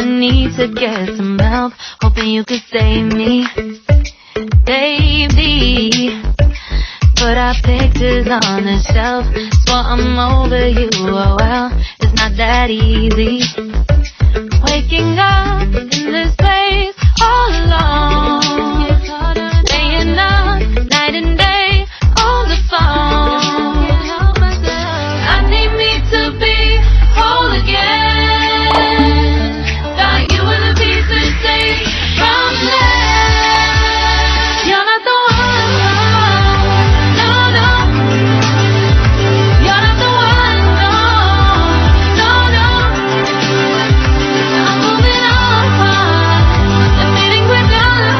need to get some help, hoping you could save me, baby. Put our pictures on the shelf, swore I'm over you, oh well, it's not that easy. Waking up in this place all alone, staying up night and day on the phone. I need me to be whole again. Thought you were the piece to take from there. You're not the one, no, no. You're not the one, no, no, no. I'm moving on, the feeling we're done.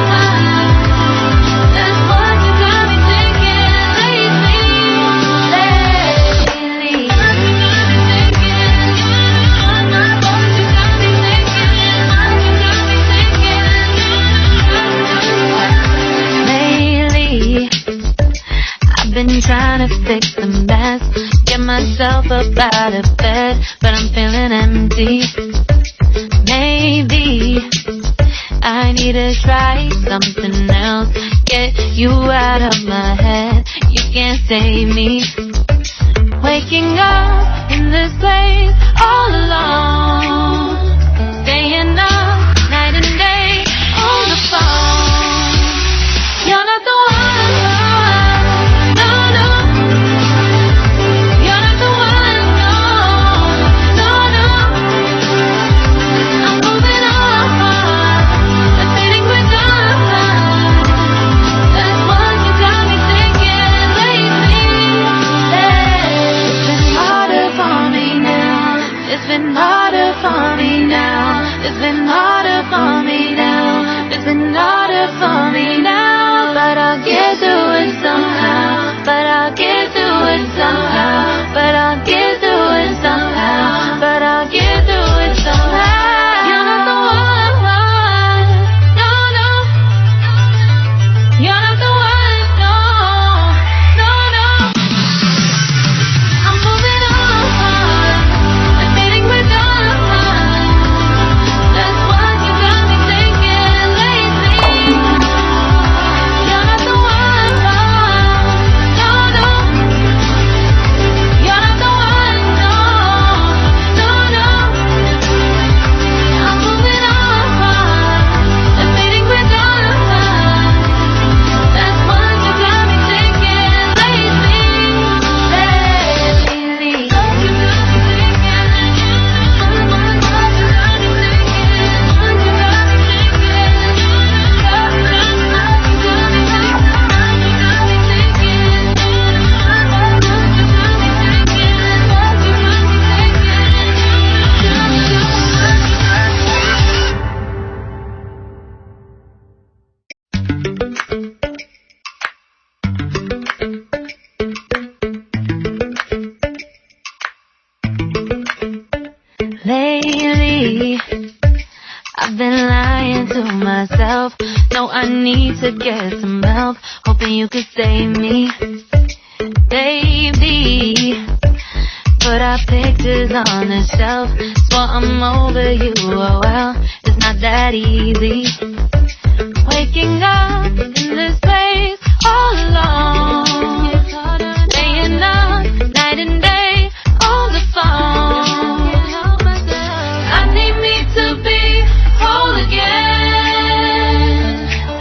That's what you got me thinking lately. I've been trying to fix the mess, get myself up out of bed, but I'm feeling empty. Maybe I need to try something else, get you out of my head, you can't save me. Waking up in this place all alone, staying up night and day on the phone. You're not the one, no, no. You're not the one, no, no, no. I'm moving on, the feeling we're done. That's what you got me thinking lately. It's been harder for me now. It's been harder for me now. It's been harder for me now. It's been harder for me now. But I'll get through it somehow. But I'll get through it somehow. But I'll get through it somehow. But I'll get through it somehow. You're not the one, no, no. You're not the one, no, no, no. I'm moving on, the feeling we're done. That's what you got me thinking lately. You're not the one, no, no. You're not the one, no, no, no. I'm moving on, the feeling we're done. That's what you got me thinking lately. Lately, I've been lying to myself. No, I need to get some help, hoping you could save me, baby. Put our pictures on the shelf, swore I'm over you, oh well, it's not that easy. Waking up in this place all alone, staying up night and day on the phone. I need me to be whole again.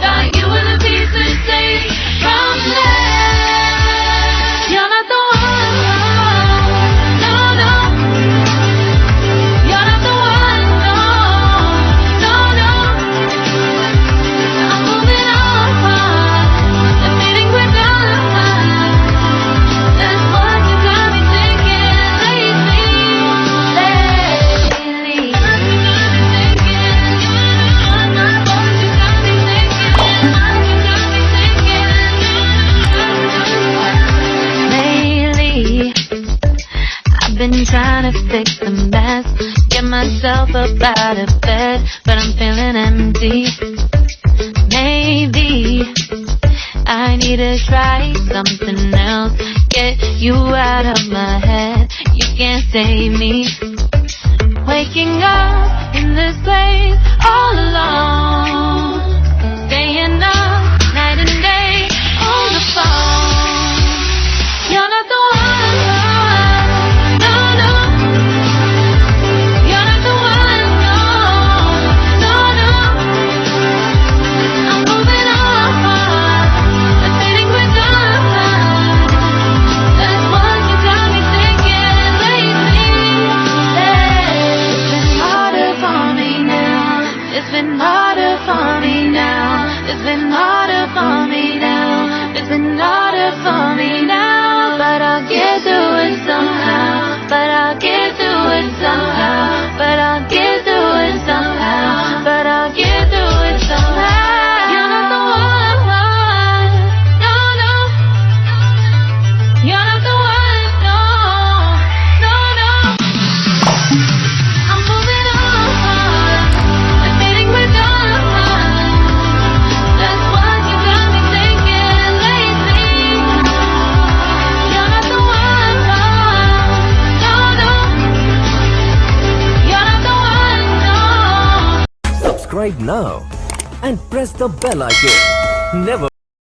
Thought you were the piece to take from there. You're not the one, no, no. You're not the one, no, no, no. I'm moving on, the feeling we're done. That's what you got me thinking lately. I've been trying to fix the mess, get myself up out of bed, but I'm feeling empty. Maybe I need to try something else, get you out of my head, you can't save me. Waking up in this place been harder for me now. It's been harder for me now. It's been harder for me now. But I'll get through it somehow. But I'll get through it somehow. But I'll get through it somehow. But I'll get through it somehow. You're not the one. No, no. You're not the one. No, no, no. I'm moving on. Admitting we're done. That's what you got me thinking lately. You're not the one. No, no. You're not the one. No. Subscribe now and press the bell icon. Never